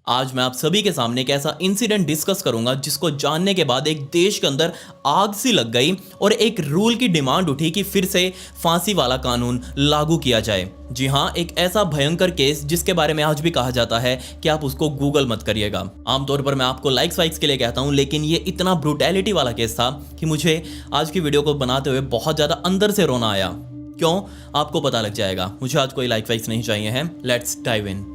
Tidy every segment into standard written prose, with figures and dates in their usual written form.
आज मैं आप सभी के सामने एक ऐसा इंसिडेंट डिस्कस करूंगा जिसको जानने के बाद एक देश के अंदर आग सी लग गई और एक रूल की डिमांड उठी कि फिर से फांसी वाला कानून लागू किया जाए। जी हाँ, एक ऐसा भयंकर केस जिसके बारे में आज भी कहा जाता है कि आप उसको गूगल मत करिएगा। आमतौर पर मैं आपको लाइक्स वाइक्स के लिए कहता हूँ, लेकिन ये इतना ब्रूटैलिटी वाला केस था कि मुझे आज की वीडियो को बनाते हुए बहुत ज़्यादा अंदर से रोना आया। क्यों, आपको पता लग जाएगा। मुझे आज कोई लाइक वाइक्स नहीं चाहिए हैं। Let's dive in.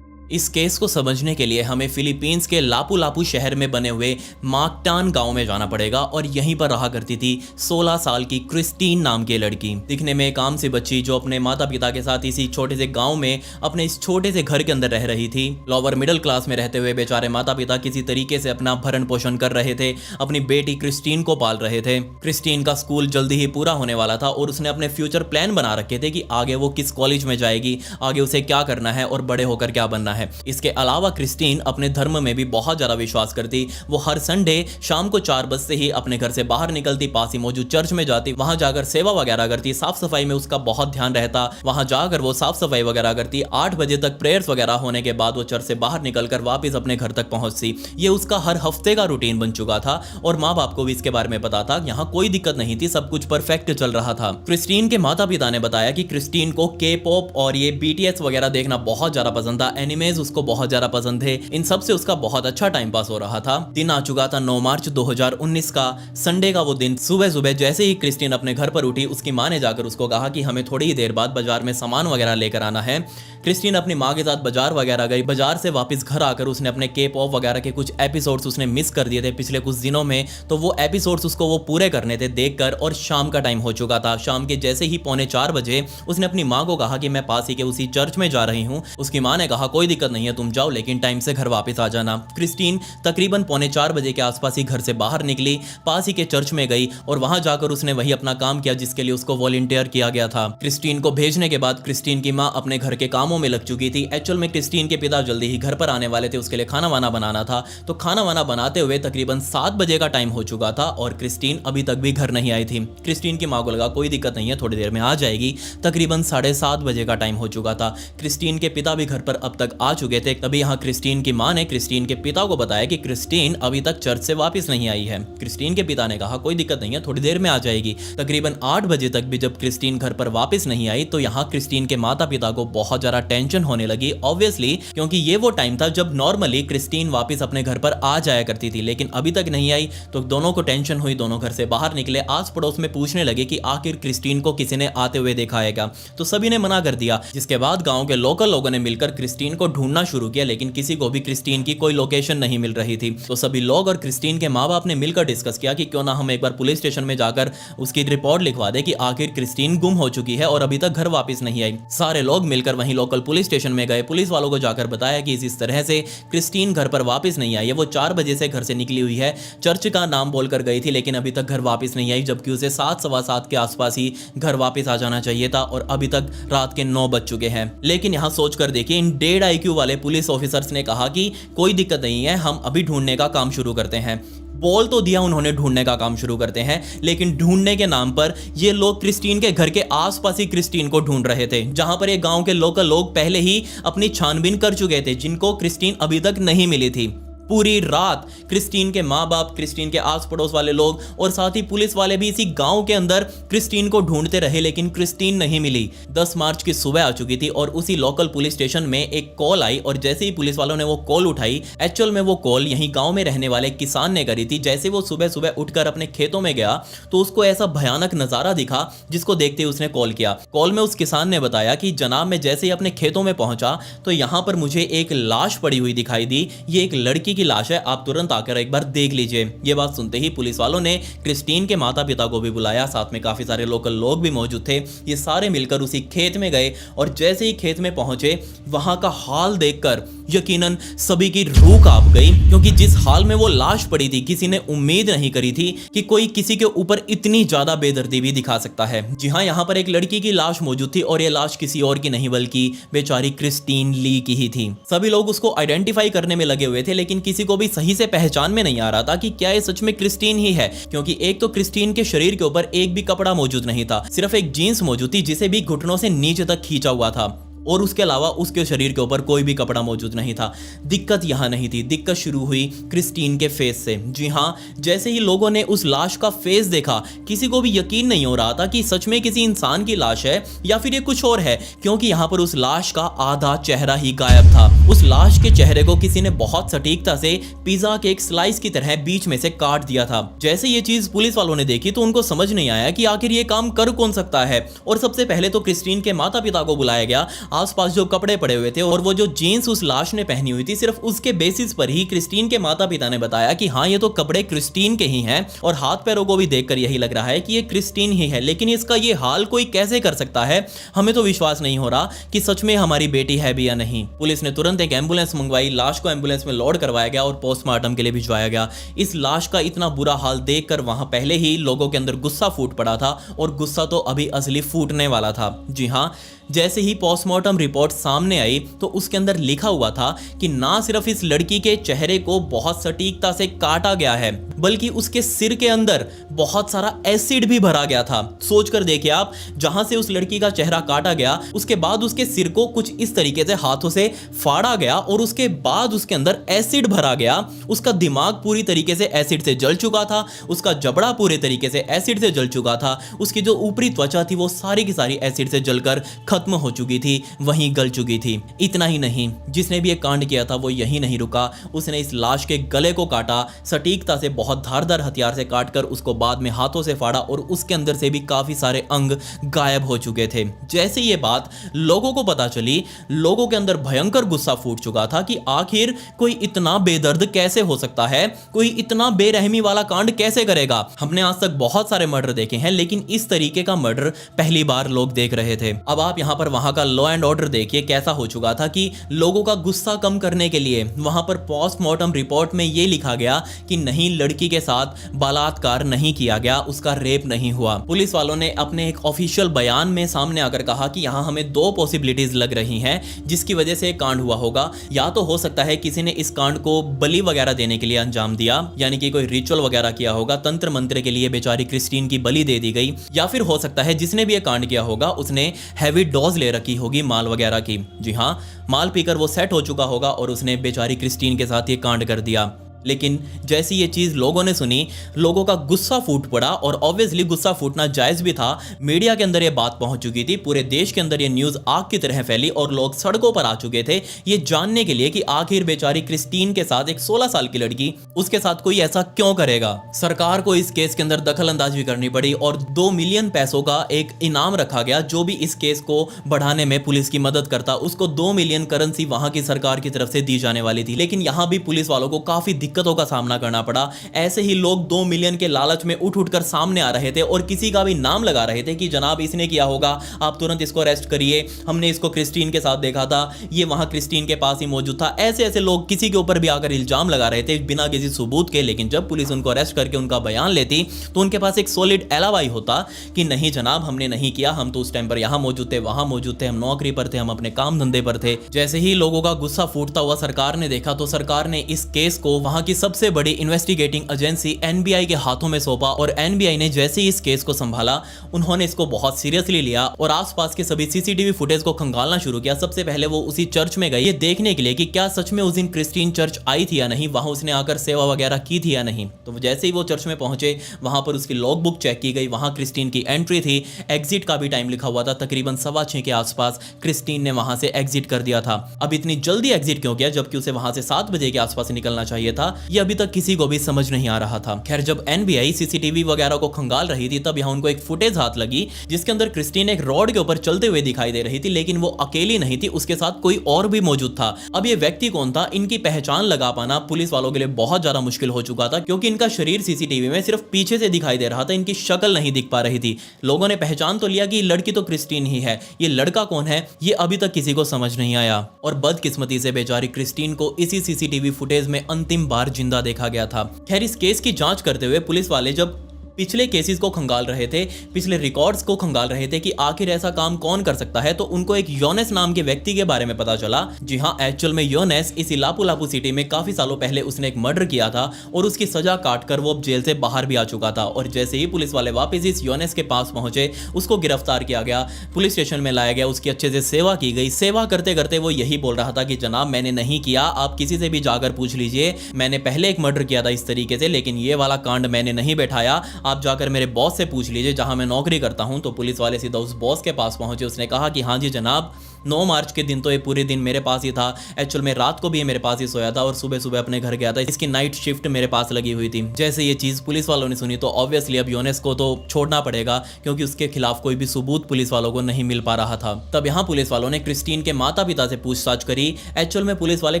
इस केस को समझने के लिए हमें फिलीपींस के लापू लापू शहर में बने हुए माकटान गांव में जाना पड़ेगा और यहीं पर रहा करती थी 16 साल की क्रिस्टीन नाम की लड़की। दिखने में एक आम सी बच्ची जो अपने माता पिता के साथ इसी छोटे से गांव में अपने इस छोटे से घर के अंदर रह रही थी। लोअर मिडिल क्लास में रहते हुए बेचारे माता पिता किसी तरीके से अपना भरण पोषण कर रहे थे, अपनी बेटी क्रिस्टीन को पाल रहे थे। क्रिस्टीन का स्कूल जल्दी ही पूरा होने वाला था और उसने अपने फ्यूचर प्लान बना रखे थे कि आगे वो किस कॉलेज में जाएगी, आगे उसे क्या करना है और बड़े होकर क्या बनना है। इसके अलावा क्रिस्टीन अपने धर्म में भी बहुत ज्यादा विश्वास करती। वो हर संडे शाम को 4 बजे से ही अपने घर से बाहर निकलती, पास ही मौजूद चर्च में जाती, वहां जाकर सेवा वगैरह करती। साफ सफाई में उसका बहुत ध्यान रहता। वहां जाकर वो साफ सफाई वगैरह करती। 8 बजे तक प्रेयर्स वगैरह होने के बाद वो चर्च से बाहर निकलकर वापस अपने घर तक पहुंचती। ये उसका हर हफ्ते का रूटीन बन चुका था और माँ बाप को भी इसके बारे में पता था। यहाँ कोई दिक्कत नहीं थी, सब कुछ परफेक्ट चल रहा था। क्रिस्टीन के माता पिता ने बताया कि क्रिस्टीन को के पॉप और ये BTS वगैरह देखना बहुत ज्यादा पसंद था। एनिमेज उसको बहुत ज्यादा पसंद थे। इन सब से उसका बहुत अच्छा टाइम पास हो रहा था। दिन आ चुका था 9 मार्च 2019 का, संडे का वो दिन। सुबह सुबह जैसे ही क्रिस्टीन अपने घर पर उठी, उसकी माँ ने जाकर उसको कहा कि हमें थोड़ी ही देर बाद बाजार में सामान वगैरह लेकर आना है। क्रिस्टीन अपनी माँ के साथ बाजार वगैरह गई। बाजार से वापस घर आकर उसने अपने के पॉप वगैरह के कुछ एपिसोड्स उसने मिस कर दिए थे पिछले कुछ दिनों में, तो वो एपिसोड्स उसको वो पूरे करने थे देखकर। और शाम का टाइम हो चुका था। शाम के जैसे ही 3:45 बजे उसने अपनी माँ को कहा कि मैं पास ही के उसी चर्च में जा रही हूँ। उसकी माँ ने कहा कोई दिक्कत नहीं है, तुम जाओ, लेकिन टाइम से घर वापस आ जाना। क्रिस्टीन तकरीबन 3:45 बजे के आसपास ही घर से बाहर निकली, पास ही के चर्च में गई और वहां जाकर उसने वही अपना काम किया जिसके लिए उसको वॉलंटियर किया गया था। क्रिस्टीन को भेजने के बाद क्रिस्टीन की माँ अपने घर के कामों में लग चुकी थी। एक्चुअल में क्रिस्टीन के पिता जल्दी ही घर पर आने वाले थे, उसके लिए खाना वाना बनाना था। तो खाना वाना बनाते हुए तकरीबन 7 बजे का टाइम हो चुका था और क्रिस्टीन अभी तक भी घर नहीं आई थी। क्रिस्टीन की माँ को लगा कोई दिक्कत नहीं है, थोड़ी देर में आ जाएगी। तकरीबन 7:30 बजे का टाइम हो चुका था। क्रिस्टीन के पिता भी घर पर अब तक आ चुके थे। तभी यहाँ क्रिस्टीन की माँ ने क्रिस्टीन के पिता को बताया कि क्रिस्टीन अभी तक चर्च से वापस नहीं आई है। क्रिस्टीन के पिता ने कहा कोई दिक्कत नहीं है, थोड़ी देर में आ जाएगी। तकरीबन 8 बजे तक भी जब क्रिस्टीन घर पर वापस नहीं आई तो यहाँ क्रिस्टीन के माता पिता को बहुत ज्यादा टेंशन होने लगी, ऑब्वियसली, क्योंकि ये वो टाइम था जब नॉर्मली क्रिस्टीन वापस अपने घर पर आ जाया करती थी, लेकिन अभी तक नहीं आई। तो दोनों को टेंशन हुई, दोनों घर से बाहर निकले, आस पड़ोस में पूछने लगे कि आखिर क्रिस्टीन को किसी ने आते हुए देखा है क्या। तो सभी ने मना कर दिया, जिसके बाद गांव के लोकल लोगों ने मिलकर क्रिस्टीन को ढूंढना शुरू किया, लेकिन किसी को भी क्रिस्टीन की कोई लोकेशन नहीं मिल रही थी। तो सभी लोग और क्रिस्टीन के माँ बाप ने मिलकर डिस्कस किया कि क्यों ना हम एक बार पुलिस स्टेशन में जाकर उसकी रिपोर्ट लिखवा दे कि आखिर क्रिस्टीन गुम हो चुकी है और अभी तक घर वापस नहीं आई। सारे लोग मिलकर वहीं लोकल पुलिस स्टेशन में गए। पुलिस वालों को जाकर बताया कि इस तरह से क्रिस्टीन घर पर वापस नहीं आई है। वो 4 बजे से घर से निकली हुई है, चर्च का नाम बोलकर गई थी, लेकिन अभी तक घर वापस नहीं आई, जबकि उसे 7 सवा 7 के आसपास ही घर वापस आ जाना चाहिए था और अभी तक रात के 9 बज चुके हैं। लेकिन यहाँ सोचकर देखिए, इन 1.5 IQ वाले पुलिस ऑफिसर्स ने कहा कि कोई दिक्कत नहीं है, हम अभी ढूंढने का काम शुरू करते हैं। बोल तो दिया उन्होंने ढूंढने का काम शुरू करते हैं, लेकिन ढूंढने के नाम पर ये लोग क्रिस्टीन के घर के आसपास ही क्रिस्टीन को ढूंढ रहे थे, जहां पर ये गांव के लोकल लोग पहले ही अपनी छानबीन कर चुके थे, जिनको क्रिस्टीन अभी तक नहीं मिली थी। पूरी रात क्रिस्टीन के माँ बाप, क्रिस्टीन के आस पड़ोस वाले लोग और साथ ही पुलिस वाले भी इसी गांव के अंदर क्रिस्टीन को ढूंढते रहे, लेकिन क्रिस्टीन नहीं मिली। 10 मार्च की सुबह आ चुकी थी और उसी लोकल पुलिस स्टेशन में एक कॉल आई और जैसे ही पुलिस वालों ने वो कॉल उठाई, एक्चुअल में वो कॉल यहीं गांव में रहने वाले किसान ने करी थी। जैसे वो सुबह सुबह उठकर अपने खेतों में गया तो उसको ऐसा भयानक नजारा दिखा, जिसको देखते ही उसने कॉल किया। कॉल में उस किसान ने बताया कि जनाब, मैं जैसे ही अपने खेतों में पहुंचा तो यहाँ पर मुझे एक लाश पड़ी हुई दिखाई दी। ये एक लड़की की लाश है, आप तुरंत आकर एक बार देख लीजिए। ये बात सुनते ही पुलिस वालों ने क्रिस्टीन के माता पिता को भी बुलाया, साथ में काफी सारे लोकल लोग भी मौजूद थे। ये सारे मिलकर उसी खेत में गए और जैसे ही खेत में पहुंचे, वहां का हाल देखकर यकीनन सभी की रूह कांप गई, क्योंकि जिस हाल में वो लाश पड़ी थी, किसी ने उम्मीद नहीं करी थी कि कोई किसी के ऊपर इतनी ज्यादा बेदर्दी भी दिखा सकता है। जी हाँ, यहाँ पर एक लड़की की लाश मौजूद थी और ये लाश किसी और की नहीं बल्कि बेचारी क्रिस्टीन ली की ही थी। सभी लोग उसको आइडेंटिफाई करने में लगे हुए थे, लेकिन किसी को भी सही से पहचान में नहीं आ रहा था कि क्या ये सच में क्रिस्टीन ही है, क्योंकि एक तो क्रिस्टीन के शरीर के ऊपर एक भी कपड़ा मौजूद नहीं था, सिर्फ एक जीन्स मौजूद थी जिसे भी घुटनों से नीचे तक खींचा हुआ था। और उसके अलावा उसके शरीर के ऊपर कोई भी कपड़ा मौजूद नहीं था। दिक्कत यहाँ नहीं थी, दिक्कत शुरू हुई क्रिस्टीन के फेस से। जी हाँ, जैसे ही लोगों ने उस लाश का फेस देखा, किसी को भी यकीन नहीं हो रहा था कि सच में किसी इंसान की लाश है या फिर ये कुछ और है, क्योंकि यहाँ पर उस लाश का आधा चेहरा ही गायब था। उस लाश के चेहरे को किसी ने बहुत सटीकता से पिज्जा के एक स्लाइस की तरह बीच में से काट दिया था। जैसे ये चीज पुलिस वालों ने देखी तो उनको समझ नहीं आया कि आखिर ये काम कर कौन सकता है। और सबसे पहले तो क्रिस्टीन के माता पिता को बुलाया गया। आसपास जो कपड़े पड़े हुए थे और वो जो जीन्स उस लाश ने पहनी हुई थी, सिर्फ उसके बेसिस पर ही क्रिस्टीन के माता पिता ने बताया कि हाँ, ये तो कपड़े क्रिस्टीन के ही हैं और हाथ पैरों को भी देखकर यही लग रहा है कि ये क्रिस्टीन ही है। लेकिन इसका ये हाल कोई कैसे कर सकता है? हमें तो विश्वास नहीं हो रहा कि सच में हमारी बेटी है भी या नहीं। पुलिस ने तुरंत एक एम्बुलेंस मंगवाई, लाश को एम्बुलेंस में लोड करवाया गया और पोस्टमार्टम के लिए भिजवाया गया। इस लाश का इतना बुरा हाल देखकर वहां पहले ही लोगों के अंदर गुस्सा फूट पड़ा था और गुस्सा तो अभी असली फूटने वाला था। जी हाँ, जैसे ही पोस्टमार्टम रिपोर्ट सामने आई तो उसके अंदर लिखा हुआ था कि ना सिर्फ इस लड़की के चेहरे को बहुत सटीकता से काटा गया है, बल्कि उसके सिर के अंदर बहुत सारा एसिड भी भरा गया था। सोचकर देखिए आप, जहां से उस लड़की का चेहरा काटा गया उसके बाद उसके सिर को कुछ इस तरीके से हाथों से फाड़ा गया और उसके बाद उसके अंदर एसिड भरा गया। उसका दिमाग पूरी तरीके से एसिड से जल चुका था, उसका जबड़ा पूरे तरीके से एसिड से जल चुका था, उसकी जो ऊपरी त्वचा थी वो सारी की सारी एसिड से जलकर खत्म हो चुकी थी, वहीं गल चुकी थी। इतना ही नहीं, जिसने भी ये कांड किया था वो यही नहीं रुका, उसने इस लाश के गले को काटा, सटीकता से बहुत धारदार हथियार से काटकर उसको बाद में हाथों से फाड़ा और उसके अंदर से भी काफी सारे अंग गायब हो चुके थे। जैसे ये बात लोगों को पता चली, लोगों के अंदर भयंकर गुस्सा फूट चुका था कि आखिर कोई इतना बेदर्द कैसे हो सकता है, कोई इतना बेरहमी वाला कांड कैसे करेगा। हमने आज तक बहुत सारे मर्डर देखे हैं, लेकिन इस तरीके का मर्डर पहली बार लोग देख रहे थे। अब आप यहां पर वहां का लॉ एंड ऑर्डर देखिए कैसा हो चुका था कि लोगों का गुस्सा कम करने के लिए वहां पर पोस्टमार्टम रिपोर्ट में यह लिखा गया कि नहीं, लड़की के साथ बलात्कार नहीं किया गया, उसका रेप नहीं हुआ। पुलिस वालों ने अपने एक ऑफिशियल बयान में सामने आकर कहा कि यहां हमें दो पॉसिबिलिटीज लग रही हैं जिसकी वजह से कांड हुआ होगा। या तो हो सकता है किसी ने इस कांड को बलि वगैरह देने के लिए अंजाम दिया, यानी कि कोई रिचुअल वगैरह किया होगा, तंत्र मंत्र के लिए बेचारी क्रिस्टीन की बलि दे दी गई। या फिर हो सकता है जिसने भी ये कांड किया होगा उसने हैवी डोज ले रखी होगी माल वगैरह की। जी हाँ, माल पीकर वो सेट हो चुका होगा और उसने बेचारी क्रिस्टीन के साथ ये कांड कर दिया। लेकिन जैसी ये चीज लोगों ने सुनी, लोगों का गुस्सा फूट पड़ा और ऑब्वियसली गुस्सा फूटना जायज भी था। मीडिया के अंदर ये बात पहुंच चुकी थी, पूरे देश के अंदर ये न्यूज आग की तरह फैली और लोग सड़कों पर आ चुके थे ये जानने के लिए कि आखिर बेचारी क्रिस्टीन के साथ एक 16 साल की लड़की, उसके साथ कोई ऐसा क्यों करेगा। सरकार को इस केस के अंदर दखल अंदाजी करनी पड़ी और 2 मिलियन पैसों का एक इनाम रखा गया। जो भी इस केस को बढ़ाने में पुलिस की मदद करता उसको 2 मिलियन करेंसी वहां की सरकार की तरफ से दी जाने वाली थी। लेकिन यहां भी पुलिस वालों को काफी दिक्कतों का सामना करना पड़ा। ऐसे ही लोग 2 मिलियन के लालच में उठ उठकर सामने आ रहे थे और किसी का भी नाम लगा रहे थे कि जनाब इसने किया होगा, आप तुरंत इसको अरेस्ट करिए, हमने इसको क्रिस्टीन के साथ देखा था, ये वहां क्रिस्टीन के पास ही मौजूद था। ऐसे ऐसे लोग किसी के ऊपर भी आकर इल्जाम लगा रहे थे बिना किसी सबूत के। लेकिन जब पुलिस उनको अरेस्ट करके उनका बयान लेती तो उनके पास एक सॉलिड एलावाई होता कि नहीं जनाब, हमने नहीं किया, हम तो उस टाइम पर यहां मौजूद थे, वहां मौजूद थे, हम नौकरी पर थे, हम अपने काम धंधे पर थे। जैसे ही लोगों का गुस्सा फूटता हुआ सरकार ने देखा तो सरकार ने इस केस को वहां की सबसे बड़ी इन्वेस्टिगेटिंग एजेंसी एनबीआई के हाथों में सौंपा और एनबीआई ने जैसे ही इस केस को संभाला, उन्होंने इसको बहुत सीरियसली लिया और आसपास के सभी सीसीटीवी फुटेज को खंगालना शुरू किया। सबसे पहले वो उसी चर्च में गए ये देखने के लिए कि क्या सच में उस दिन क्रिस्टीन चर्च आई थी या नहीं, वहां उसने आकर सेवा वगैरह की थी या नहीं। तो जैसे ही वो चर्च में पहुंचे, वहां पर उसकी लॉग बुक चेक की गई, वहां क्रिस्टीन की एंट्री थी, एग्जिट का भी टाइम लिखा हुआ था, तकरीबन 6:15 के आसपास क्रिस्टीन ने वहां से एग्जिट कर दिया था। अब इतनी जल्दी एग्जिट क्यों किया जबकि उसे वहां से 7 बजे के आसपास निकलना चाहिए था, ये अभी तक किसी को भी समझ नहीं आ रहा था। खैर, जब एनबीआई सीसीटीवी वगैरह को खंगाल रही थी तब यहां उनको एक फुटेज हाथ लगी जिसके अंदर क्रिस्टीन एक रोड के ऊपर चलते हुए दिखाई दे रही थी, लेकिन वो अकेली नहीं थी, उसके साथ कोई और भी मौजूद था। अब ये व्यक्ति कौन था, इनकी पहचान लगा पाना पुलिस वालों के लिए बहुत ज्यादा मुश्किल हो चुका था क्योंकि इनका शरीर सीसीटीवी में सिर्फ पीछे से दिखाई दे रहा था, इनकी शक्ल नहीं दिख पा रही थी। लोगों ने पहचान तो लिया कि लड़की तो क्रिस्टीन ही है, ये लड़का कौन है ये अभी तक किसी को समझ नहीं आया। और बदकिस्मती से बेचारी क्रिस्टीन को इसी सीसीटीवी फुटेज में अंतिम बार जिंदा देखा गया था। खैर, इस केस की जांच करते हुए पुलिस वाले जब पिछले केसेस को खंगाल रहे थे, पिछले रिकॉर्ड्स को खंगाल रहे थे कि आखिर ऐसा काम कौन कर सकता है। तो उनको एक योनेस नाम के व्यक्ति के बारे में पता चला। जी हाँ, एक्चुअल में योनेस इसी लापू लापू सिटी में काफी सालों पहले उसने एक मर्डर किया था और उसकी सजा काटकर वो अब जेल से बाहर भी आ चुका था। और जैसे ही पुलिस वाले वापस इस योनेस के पास पहुंचे, उसको गिरफ्तार किया गया, पुलिस स्टेशन में लाया गया, उसकी अच्छे से सेवा की गई। सेवा करते करते वो यही बोल रहा था कि जनाब मैंने नहीं किया, आप किसी से भी जाकर पूछ लीजिए, मैंने पहले एक मर्डर किया था इस तरीके से, लेकिन ये वाला कांड मैंने नहीं बैठाया, आप जाकर मेरे बॉस से पूछ लीजिए जहां मैं नौकरी करता हूं। तो पुलिस वाले सीधा उस बॉस के पास पहुंचे। उसने कहा कि हाँ जी जनाब, 9 मार्च के दिन तो ये पूरे दिन मेरे पास ही था, एक्चुअल में रात को भी ये मेरे पास ही सोया था और सुबह सुबह अपने घर गया था, इसकी नाइट शिफ्ट मेरे पास लगी हुई थी। जैसे ये चीज पुलिस वालों ने सुनी तो ऑब्वियसली अब योनेस को तो छोड़ना पड़ेगा, क्योंकि उसके खिलाफ कोई भी सबूत पुलिस वालों को नहीं मिल पा रहा था। तब यहाँ पुलिस वालों ने क्रिस्टीन के माता पिता से पूछताछ करी। एक्चुअल में पुलिस वाले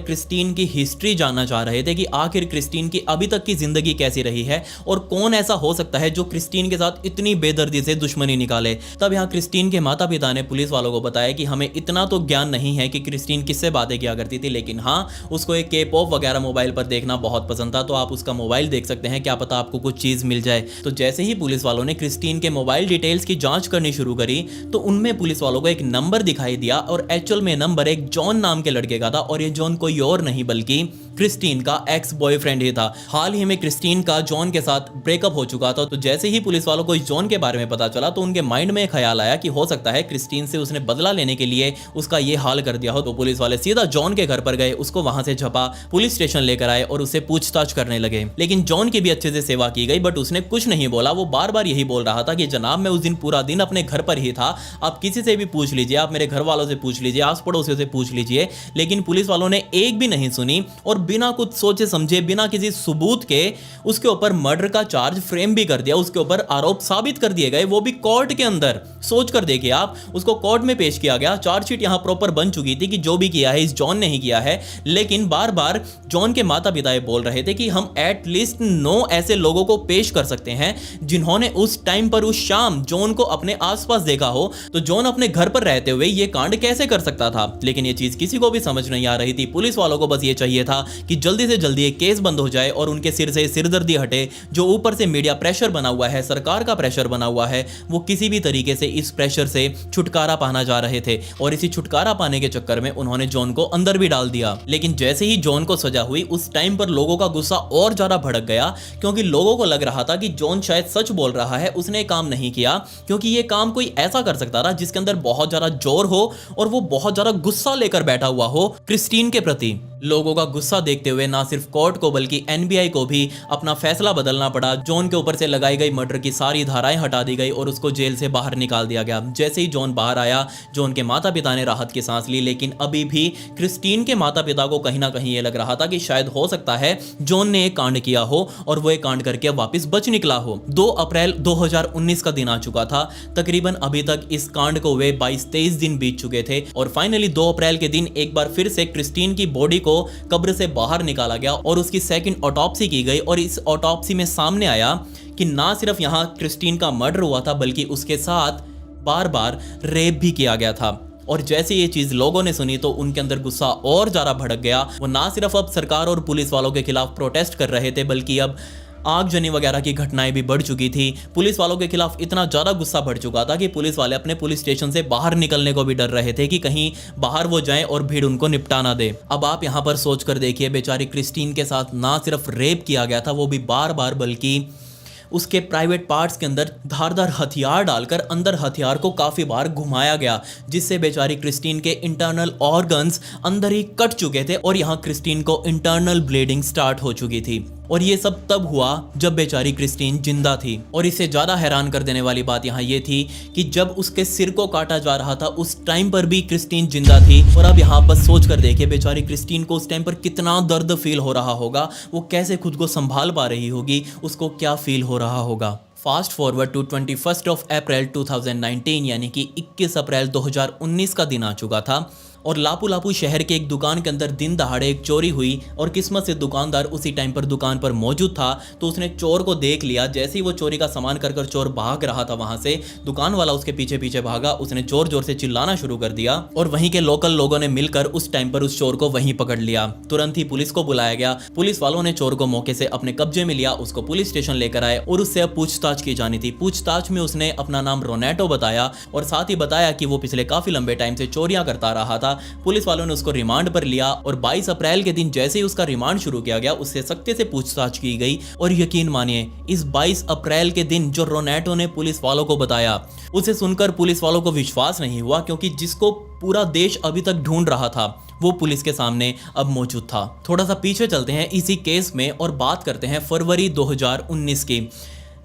क्रिस्टीन की हिस्ट्री जानना चाह रहे थे कि आखिर क्रिस्टीन की अभी तक की जिंदगी कैसी रही है और कौन ऐसा हो सकता है जो क्रिस्टीन के साथ इतनी बेदर्दी से दुश्मनी निकाले। तब यहाँ क्रिस्टीन के माता पिता ने पुलिस वालों को बताया कि हमें इतना तो ज्ञान नहीं है कि क्रिस्टीन किससे बातें किया करती थी, लेकिन हाँ उसको एक के पॉप वगैरह मोबाइल पर देखना बहुत पसंद था, तो आप उसका मोबाइल देख सकते हैं, क्या पता आपको कुछ चीज मिल जाए। तो जैसे ही पुलिस वालों ने क्रिस्टीन के मोबाइल डिटेल्स की जांच करनी शुरू करी तो उनमें पुलिस वालों को एक नंबर दिखाई दिया और एक्चुअल में नंबर एक जॉन नाम के लड़के का था और ये जॉन कोई और नहीं बल्कि क्रिस्टीन का एक्स बॉयफ्रेंड ही था। हाल ही में क्रिस्टीन का जॉन के साथ ब्रेकअप हो चुका था। तो जैसे ही पुलिस वालों को इस जॉन के बारे में पता चला तो उनके माइंड में एक ख्याल आया कि हो सकता है क्रिस्टीन से उसने बदला लेने के लिए उसका ये हाल कर दिया हो। तो पुलिस वाले सीधा जॉन के घर पर गए, उसको वहां से झपा पुलिस स्टेशन लेकर आए और उससे पूछताछ करने लगे। लेकिन जॉन की भी अच्छे से सेवा की गई, बट उसने कुछ नहीं बोला। वो बार बार यही बोल रहा था कि जनाब मैं उस दिन पूरा दिन अपने घर पर ही था, आप किसी से भी पूछ लीजिए, आप मेरे घर वालों से पूछ लीजिए, आस पड़ोसियों से पूछ लीजिए। लेकिन पुलिस वालों ने एक भी नहीं सुनी और बिना कुछ सोचे समझे, बिना किसी सबूत के उसके ऊपर मर्डर का चार्ज फ्रेम भी कर दिया, उसके ऊपर आरोप साबित कर दिए गए, वो भी कोर्ट के अंदर। सोच कर देखिए आप, उसको कोर्ट में पेश किया गया। चार्जशीट यहां प्रॉपर बन चुकी थी कि जो भी किया है इस जॉन ने ही किया है, लेकिन बार बार जॉन के माता पिता ये बोल रहे थे कि हम एटलीस्ट 9 ऐसे लोगों को पेश कर सकते हैं जिन्होंने उस टाइम पर उस शाम जॉन को अपने आसपास देखा हो। तो जॉन अपने घर पर रहते हुए ये कांड कैसे कर सकता था? लेकिन ये चीज किसी को भी समझ नहीं आ रही थी। पुलिस वालों को बस ये चाहिए था कि जल्दी से जल्दी ये केस बंद हो जाए और उनके सिर से सिरदर्दी हटे। जो ऊपर से मीडिया प्रेशर बना हुआ है, सरकार का प्रेशर बना हुआ है, वो किसी भी तरीके से इस प्रेशर से छुटकारा पाना जा रहे थे और इसी छुटकारा पाने के चक्कर में उन्होंने जॉन को अंदर भी डाल दिया। लेकिन जैसे ही जॉन को सजा हुई उस टाइम पर लोगों का गुस्सा और ज्यादा भड़क गया, क्योंकि लोगों को लग रहा था कि जॉन शायद सच बोल रहा है, उसने काम नहीं किया, क्योंकि ये काम कोई ऐसा कर सकता था जिसके अंदर बहुत ज्यादा जोर हो और वो बहुत ज्यादा गुस्सा लेकर बैठा हुआ हो क्रिस्टीन के प्रति। लोगों का गुस्सा देखते हुए ना सिर्फ कोर्ट को बल्कि एनबीआई को भी अपना फैसला बदलना पड़ा। जॉन के ऊपर से लगाई गई मर्डर की सारी धाराएं हटा दी गई और उसको जेल से बाहर निकाल दिया गया। जैसे ही जॉन बाहर आया, जॉन के माता पिता ने राहत की सांस ली, लेकिन अभी भी क्रिस्टीन के माता पिता को कहीं ना कहीं ये लग रहा था कि शायद हो सकता है जॉन ने एक कांड किया हो और वो एक कांड करके वापस बच निकला हो। 2 अप्रैल 2019 का दिन आ चुका था। तकरीबन अभी तक इस कांड को हुए 22-23 दिन बीत चुके थे और फाइनली 2 अप्रैल के दिन एक बार फिर से क्रिस्टीन की बॉडी को कब्र से बाहर निकाला गया और उसकी सेकंड ऑटोप्सी की गई। और इस ऑटोप्सी में सामने आया कि ना सिर्फ यहां क्रिस्टीन का मर्डर हुआ था बल्कि उसके साथ बार बार रेप भी किया गया था। और जैसे ये चीज लोगों ने सुनी तो उनके अंदर गुस्सा और ज्यादा भड़क गया। वो ना सिर्फ अब सरकार और पुलिस वालों के खिलाफ प्रोटेस्ट कर रहे थे बल्कि अब आगजनी वगैरह की घटनाएं भी बढ़ चुकी थी। पुलिस वालों के खिलाफ इतना ज्यादा गुस्सा बढ़ चुका था कि पुलिस वाले अपने पुलिस स्टेशन से बाहर निकलने को भी डर रहे थे कि कहीं बाहर वो जाएं और भीड़ उनको निपटा ना दे। अब आप यहां पर सोच कर देखिए, बेचारी क्रिस्टीन के साथ ना सिर्फ रेप किया गया था, वो भी बार बार, बल्कि उसके प्राइवेट पार्ट्स के अंदर धारदार हथियार डालकर अंदर हथियार को काफ़ी बार घुमाया गया, जिससे बेचारी क्रिस्टीन के इंटरनल ऑर्गन्स अंदर ही कट चुके थे और यहाँ क्रिस्टीन को इंटरनल ब्लीडिंग स्टार्ट हो चुकी थी। और ये सब तब हुआ जब बेचारी क्रिस्टीन जिंदा थी। और इससे ज़्यादा हैरान कर देने वाली बात यहाँ ये थी कि जब उसके सिर को काटा जा रहा था उस टाइम पर भी क्रिस्टीन जिंदा थी। और अब यहाँ बस सोच कर देखिए, बेचारी क्रिस्टीन को उस टाइम पर कितना दर्द फील हो रहा होगा, वो कैसे खुद को संभाल पा रही होगी, उसको क्या फील हो रहा होगा। फास्ट फॉरवर्ड टू 21 अप्रैल 2019 यानी कि 21 अप्रैल 2019 का दिन आ चुका था। और लापू लापू शहर के एक दुकान के अंदर दिन दहाड़े एक चोरी हुई और किस्मत से दुकानदार उसी टाइम पर दुकान पर मौजूद था, तो उसने चोर को देख लिया। जैसे ही वो चोरी का सामान कर चोर भाग रहा था वहां से, दुकान वाला उसके पीछे पीछे भागा। उसने जोर जोर से चिल्लाना शुरू कर दिया और वहीं के लोकल लोगों ने मिलकर उस टाइम पर उस चोर को वहीं पकड़ लिया। तुरंत ही पुलिस को बुलाया गया। पुलिस वालों ने चोर को मौके से अपने कब्जे में लिया, उसको पुलिस स्टेशन लेकर आए और उससे अब पूछताछ की जानी थी। पूछताछ में उसने अपना नाम रोनेटो बताया और साथ ही बताया कि वो पिछले काफी लंबे टाइम से चोरियां करता रहा था। पुलिस वालों ने उसको रिमांड पर लिया और 22 अप्रैल के दिन जैसे ही उसका रिमांड शुरू किया गया, उससे सख्ती से पूछताछ की गई। और यकीन मानिए, इस 22 अप्रैल के दिन जो रोनेटो ने पुलिस वालों को बताया, उसे सुनकर पुलिस वालों को विश्वास नहीं हुआ, क्योंकि जिसको पूरा देश अभी तक ढूंढ रहा था वो पुलिस के सामने अब मौजूद था। थोड़ा सा पीछे चलते हैं इसी केस में और बात करते हैं फरवरी 2019 की।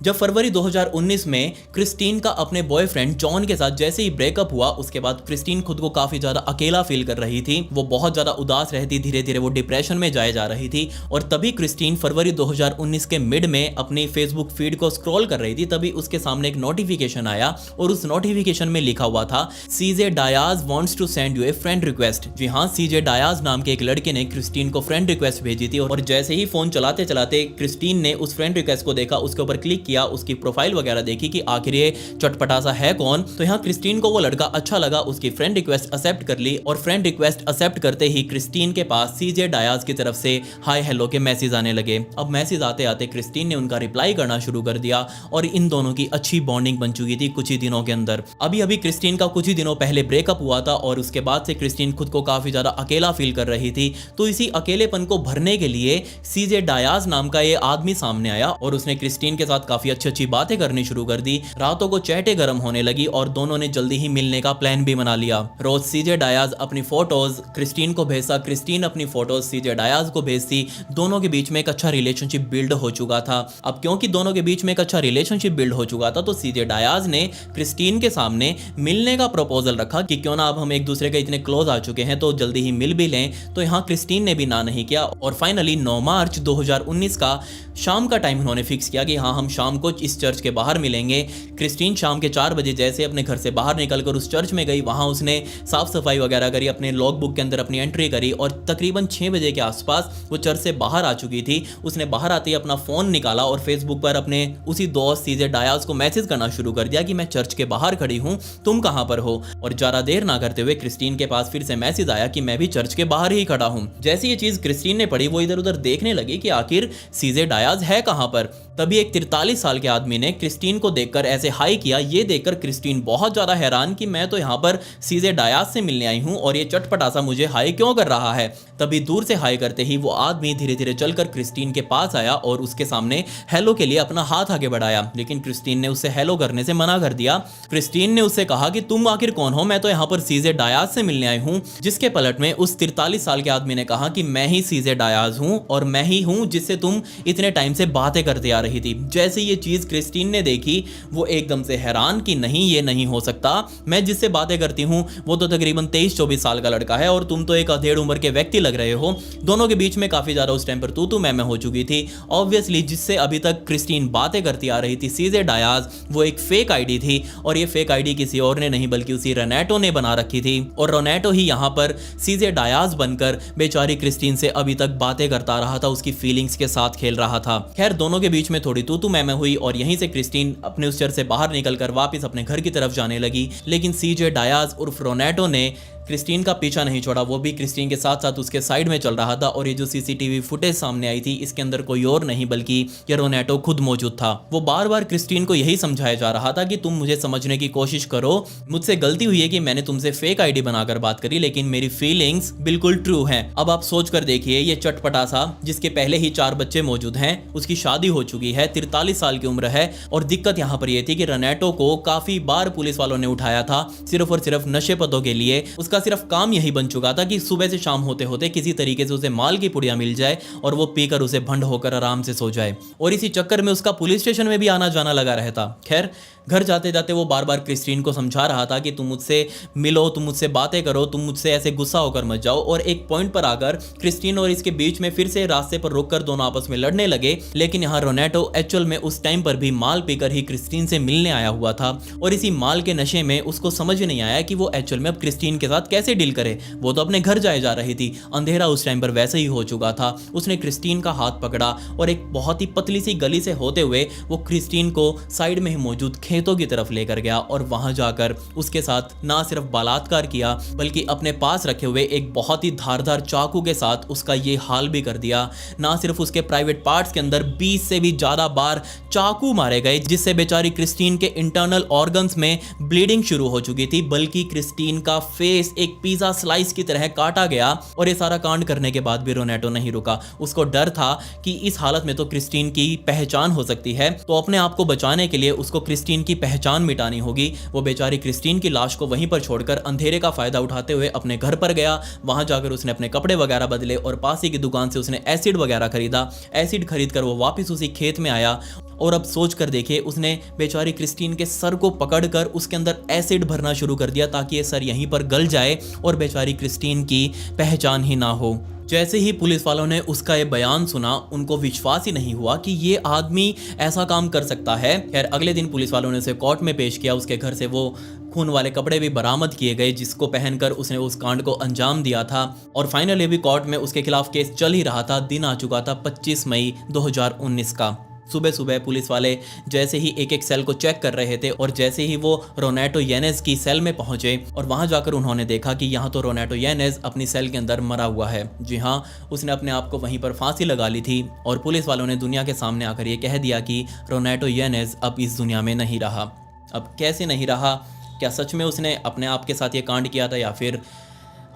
जब फरवरी 2019 में क्रिस्टीन का अपने बॉयफ्रेंड जॉन के साथ जैसे ही ब्रेकअप हुआ, उसके बाद क्रिस्टीन खुद को काफी ज्यादा अकेला फील कर रही थी। वो बहुत ज्यादा उदास रहती, धीरे धीरे वो डिप्रेशन में जाए जा रही थी। और तभी क्रिस्टीन फरवरी 2019 के मिड में अपनी फेसबुक फीड को स्क्रॉल कर रही थी, तभी उसके सामने एक नोटिफिकेशन आया और उस नोटिफिकेशन में लिखा हुआ था, CJ Diaz wants to send you a friend request. जी हाँ, सीजे डायाज नाम के एक लड़के ने क्रिस्टीन को फ्रेंड रिक्वेस्ट भेजी थी। और जैसे ही फोन चलाते चलाते क्रिस्टीन ने उस फ्रेंड रिक्वेस्ट को देखा, उसके ऊपर क्लिक किया, उसकी प्रोफाइल वगैरह देखी कि आखिर ये चटपटा सा है कौन। तो यहाँ क्रिस्टीन को वो लड़का अच्छा लगा, उसकी फ्रेंड रिक्वेस्ट एक्सेप्ट कर ली। और फ्रेंड रिक्वेस्ट एक्सेप्ट करते ही क्रिस्टीन के पास सीजे डायाज की तरफ से हाय हेलो के मैसेज आने लगे। अब मैसेज आते आते क्रिस्टीन ने उनका रिप्लाई करना शुरू कर दिया और इन दोनों की अच्छी बॉन्डिंग बन चुकी थी कुछ ही दिनों के अंदर। अभी अभी क्रिस्टीन का कुछ ही दिनों पहले ब्रेकअप हुआ था और उसके बाद से क्रिस्टीन खुद को काफी ज्यादा अकेला फील कर रही थी। तो इसी अकेलेपन को भरने के लिए सीजे डायाज नाम का ये आदमी सामने आया और उसने क्रिस्टीन के साथ काफी अच्छी अच्छी बातें करनी शुरू कर दी। रातों को चैटें गर्म होने लगी और दोनों ने जल्दी ही मिलने का प्लान भी बना लिया। रोज सीजे डायाज अपनी फोटोज क्रिस्टीन को भेजता, क्रिस्टीन अपनी फोटोज सीजे डायाज को भेजती। दोनों के बीच में एक अच्छा रिलेशनशिप बिल्ड हो चुका था। अब क्योंकि दोनों के बीच में एक अच्छा रिलेशनशिप बिल्ड हो चुका था, तो सीजे डायाज ने क्रिस्टीन के सामने मिलने का प्रपोजल रखा कि क्यों ना अब हम एक दूसरे के इतने क्लोज आ चुके हैं तो जल्दी ही मिल भी लें। तो यहाँ क्रिस्टीन ने भी ना नहीं किया और फाइनली 9 मार्च 2019 का शाम का टाइम उन्होंने फिक्स किया कि हाँ, हम शाम को इस चर्च के बाहर मिलेंगे। क्रिस्टीन शाम के 4 बजे जैसे अपने घर से बाहर निकलकर उस चर्च में गई, वहां उसने साफ सफाई वगैरह करी, अपने लॉग बुक के अंदर अपनी एंट्री करी और तकरीबन 6 बजे के आसपास वो चर्च से बाहर आ चुकी थी। उसने बाहर आते ही अपना फोन निकाला और फेसबुक पर अपने उसी दोस्त सीजे डायाज को मैसेज करना शुरू कर दिया कि मैं चर्च के बाहर खड़ी हूँ, तुम कहाँ पर हो। और ज्यादा देर ना करते हुए क्रिस्टीन के पास फिर से मैसेज आया कि मैं भी चर्च के बाहर ही खड़ा हूँ। जैसी ये चीज क्रिस्टीन ने पढ़ी, वो इधर उधर देखने लगी कि आखिर सीजे डायाज है कहाँ पर। तभी एक 43 साल के आदमी ने क्रिस्टीन को देखकर ऐसे हाई किया। ये देखकर क्रिस्टीन बहुत ज्यादा हैरान कि मैं तो यहाँ पर सीजे डायाज से मिलने आई हूँ और ये चटपटा सा मुझे हाई क्यों कर रहा है। तभी दूर से हाई करते ही वो आदमी धीरे धीरे चलकर क्रिस्टीन के पास आया और उसके सामने हेलो के लिए अपना हाथ आगे बढ़ाया, लेकिन क्रिस्टीन ने उससे हेलो करने से मना कर दिया। क्रिस्टीन ने उससे कहा कि तुम आखिर कौन हो, मैं तो यहाँ पर सीजे डायाज से मिलने आई हूँ। जिसके पलट में उस 43 साल के आदमी ने कहा कि मैं ही सीजे डायाज हूँ और मैं ही हूँ जिससे तुम इतने टाइम से बातें करते आ रही थी। जैसे ये चीज क्रिस्टीन ने देखी, वो एकदम से हैरान कि नहीं, ये नहीं हो सकता। मैं जिससे बातें करती हूँ वो तो तकरीबन 23-24 साल का लड़का है और तुम तो एक अधेड़ उम्र के व्यक्ति लग रहे हो। दोनों के बीच में काफी ज्यादा उस टाइम पर तू मैं हो चुकी थी। ऑब्वियसली जिससे अभी तक क्रिस्टीन बातें करती आ रही थी सीजे डायाज, वो एक फेक आईडी थी और ये फेक आईडी किसी और ने नहीं बल्कि उसी रोनेटो ने बना रखी थी। और रोनेटो ही यहाँ पर सीजे डायाज बनकर बेचारी क्रिस्टीन से अभी तक बातें करता रहा था, उसकी फीलिंग्स के साथ खेल रहा था। खैर, दोनों के बीच में थोड़ी तू मैं हुई और यहीं से क्रिस्टीन अपने उस चर्च से बाहर निकलकर वापस अपने घर की तरफ जाने लगी। लेकिन सीजे डायाज उर्फ रोनेटो ने क्रिस्टीन का पीछा नहीं छोड़ा। वो भी क्रिस्टीन के साथ साथ उसके साइड में चल रहा था और ये जो सीसीटीवी फुटेज सामने आई थी, इसके अंदर कोई और नहीं बल्कि ये रोनेटो खुद मौजूद था। वो बार बार क्रिस्टीन को यही समझाया जा रहा था कि तुम मुझे समझने की कोशिश करो, मुझसे गलती हुई है कि मैंने तुमसे फेक आईडी बनाकर बात करी, लेकिन मेरी फीलिंग्स बिल्कुल ट्रू हैं। अब आप सोच कर देखिए, ये चटपटा सा जिसके पहले ही 4 बच्चे मौजूद हैं, उसकी शादी हो चुकी है, 43 साल की उम्र है और दिक्कत यहाँ पर यह थी कि रोनेटो को काफी बार पुलिस वालों ने उठाया था सिर्फ और सिर्फ नशे पतों के लिए। उसका सिर्फ काम यही बन चुका था कि सुबह से शाम होते होते किसी तरीके से उसे माल की पुड़िया मिल जाए और वो पीकर उसे भंड होकर आराम से सो जाए। और इसी चक्कर में उसका पुलिस स्टेशन में भी आना जाना लगा रहता। खैर, घर जाते जाते वो बार बार क्रिस्टीन को समझा रहा था कि तुम मुझसे मिलो, तुम मुझसे बातें करो, तुम मुझसे ऐसे गुस्सा होकर मत जाओ। और एक पॉइंट पर आकर क्रिस्टीन और इसके बीच में फिर से रास्ते पर रुककर दोनों आपस में लड़ने लगे। लेकिन यहाँ रोनेटो एक्चुअल में उस टाइम पर भी माल पीकर ही क्रिस्टीन से मिलने आया हुआ था और इसी माल के नशे में उसको समझ नहीं आया कि वो एक्चुअल में अब क्रिस्टीन के साथ कैसे डील करे। वो तो अपने घर जाए जा रही थी, अंधेरा उस टाइम पर वैसे ही हो चुका था। उसने क्रिस्टीन का हाथ पकड़ा और एक बहुत ही पतली सी गली से होते हुए वो क्रिस्टीन को साइड में ही मौजूद खेतों की तरफ लेकर गया और वहां जाकर उसके साथ ना सिर्फ बलात्कार किया बल्कि अपने पास रखे हुए एक बहुत ही धारदार चाकू के साथ उसका ये हाल भी कर दिया। ना सिर्फ उसके प्राइवेट पार्ट्स के अंदर 20 से भी ज्यादा बार चाकू मारे गए जिससे बेचारी क्रिस्टीन के इंटरनल ऑर्गन्स में ब्लीडिंग शुरू हो चुकी थी, बल्कि क्रिस्टीन का फेस एक पिज्जा स्लाइस की तरह काटा गया। और ये सारा कांड करने के बाद भी रोनेटो नहीं रुका। उसको डर था कि इस हालत में तो क्रिस्टीन की पहचान हो सकती है, तो अपने आप को बचाने के लिए उसको क्रिस्टीन की पहचान मिटानी होगी। वो बेचारी क्रिस्टीन की लाश को वहीं पर छोड़कर अंधेरे का फायदा उठाते हुए अपने घर पर गया। वहां जाकर उसने अपने कपड़े वगैरह बदले और पास ही की दुकान से उसने एसिड वगैरह खरीदा। एसिड खरीदकर वो वापस उसी खेत में आया और अब सोच कर देखिए, उसने बेचारी क्रिस्टीन के सर को पकड़कर उसके अंदर एसिड भरना शुरू कर दिया ताकि ये सर यहीं पर गल जाए और बेचारी क्रिस्टीन की पहचान ही ना हो। जैसे ही पुलिस वालों ने उसका ये बयान सुना, उनको विश्वास ही नहीं हुआ कि ये आदमी ऐसा काम कर सकता है। खैर अगले दिन पुलिस वालों ने उसे कोर्ट में पेश किया। उसके घर से वो खून वाले कपड़े भी बरामद किए गए जिसको पहनकर उसने उस कांड को अंजाम दिया था। और फाइनली भी कोर्ट में उसके खिलाफ केस चल ही रहा था। दिन आ चुका था 25 मई 2019 का। सुबह सुबह पुलिस वाले जैसे ही एक एक सेल को चेक कर रहे थे और जैसे ही वो रोनेटो येनेज की सेल में पहुंचे और वहां जाकर उन्होंने देखा कि यहाँ तो रोनेटो येनेज अपनी सेल के अंदर मरा हुआ है। जी हाँ, उसने अपने आप को वहीं पर फांसी लगा ली थी। और पुलिस वालों ने दुनिया के सामने आकर ये कह दिया कि रोनेटो येनेज अब इस दुनिया में नहीं रहा। अब कैसे नहीं रहा? क्या सच में उसने अपने आप के साथ ये कांड किया था, या फिर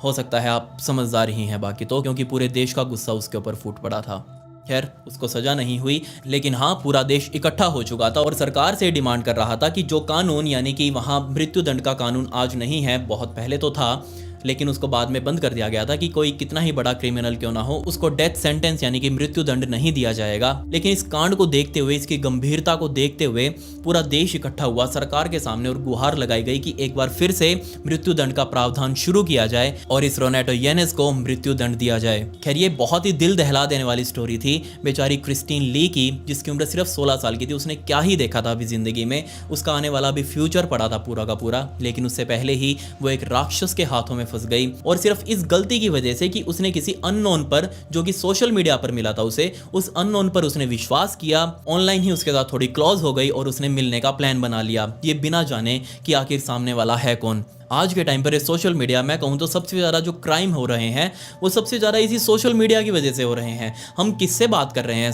हो सकता है आप समझदार ही हैं बाकी तो, क्योंकि पूरे देश का गुस्सा उसके ऊपर फूट पड़ा था। खैर उसको सजा नहीं हुई, लेकिन हाँ पूरा देश इकट्ठा हो चुका था और सरकार से डिमांड कर रहा था कि जो कानून, यानी कि वहाँ मृत्युदंड का कानून आज नहीं है, बहुत पहले तो था लेकिन उसको बाद में बंद कर दिया गया था कि कोई कितना ही बड़ा क्रिमिनल क्यों ना हो उसको डेथ सेंटेंस यानी कि मृत्युदंड नहीं दिया जाएगा। लेकिन इस कांड को देखते हुए, इसकी गंभीरता को देखते हुए पूरा देश इकट्ठा हुआ सरकार के सामने और गुहार लगाई गई कि एक बार फिर से मृत्युदंड का प्रावधान शुरू किया जाए और इस रोनेटो येनेज को मृत्युदंड दिया जाए। खैर ये बहुत ही दिल दहला देने वाली स्टोरी थी बेचारी क्रिस्टीन ली की, जिसकी उम्र सिर्फ 16 साल की थी। उसने क्या ही देखा था अभी जिंदगी में, उसका आने वाला भी फ्यूचर पड़ा था पूरा का पूरा, लेकिन उससे पहले ही वो एक राक्षस के हाथों में फंस गई। और सिर्फ इस गलती की वजह से कि उसने किसी अननोन पर, जो कि सोशल मीडिया पर मिला था उसे, उस अननोन पर उसने विश्वास किया, ऑनलाइन ही उसके साथ थोड़ी क्लोज हो गई और उसने मिलने का प्लान बना लिया, ये बिना जाने कि आखिर सामने वाला है कौन। आज के टाइम पर ये सोशल मीडिया, मैं कहूँ तो सबसे ज़्यादा जो क्राइम हो रहे हैं वो सबसे ज़्यादा इसी सोशल मीडिया की वजह से हो रहे हैं। हम किससे बात कर रहे हैं,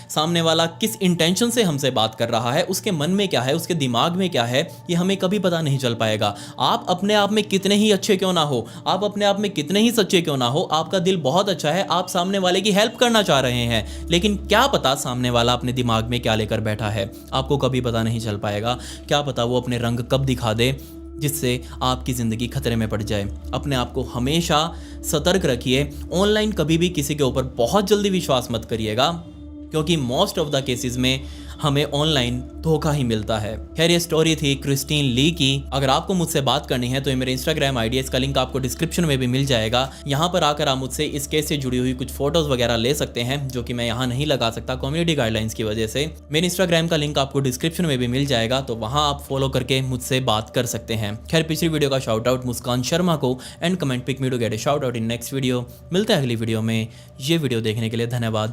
सामने वाला किस इंटेंशन से हमसे बात कर रहा है, उसके मन में क्या है, उसके दिमाग में क्या है, ये हमें कभी पता नहीं चल पाएगा। आप अपने आप में कितने ही अच्छे क्यों ना हो, आप अपने आप में कितने ही सच्चे क्यों ना हो, आपका दिल बहुत अच्छा है, आप सामने वाले की हेल्प करना चाह रहे हैं, लेकिन क्या पता सामने वाला अपने दिमाग में क्या लेकर बैठा है, आपको कभी पता नहीं चल पाएगा। क्या पता वो अपने रंग कब दिखा दे जिससे आपकी ज़िंदगी खतरे में पड़ जाए। अपने आप को हमेशा सतर्क रखिए। ऑनलाइन कभी भी किसी के ऊपर बहुत जल्दी विश्वास मत करिएगा, क्योंकि मोस्ट ऑफ द केसेस में हमें ऑनलाइन धोखा ही मिलता है। खैर ये स्टोरी थी क्रिस्टीन ली की। अगर आपको मुझसे बात करनी है तो ये मेरे इंस्टाग्राम आईडी है, इसका लिंक आपको डिस्क्रिप्शन में भी मिल जाएगा। यहाँ पर आकर आप मुझसे इस केस से जुड़ी हुई कुछ फोटोज वगैरह ले सकते हैं, जो कि मैं यहाँ नहीं लगा सकता कम्युनिटी गाइडलाइंस की वजह से। मेरे इंस्टाग्राम का लिंक आपको डिस्क्रिप्शन में भी मिल जाएगा, तो वहाँ आप फॉलो करके मुझसे बात कर सकते हैं। खैर पिछली वीडियो का शाउट आउट मुस्कान शर्मा को and comment pick me to get a shout out in next video. मिलते हैं अगली वीडियो में। ये वीडियो देखने के लिए धन्यवाद।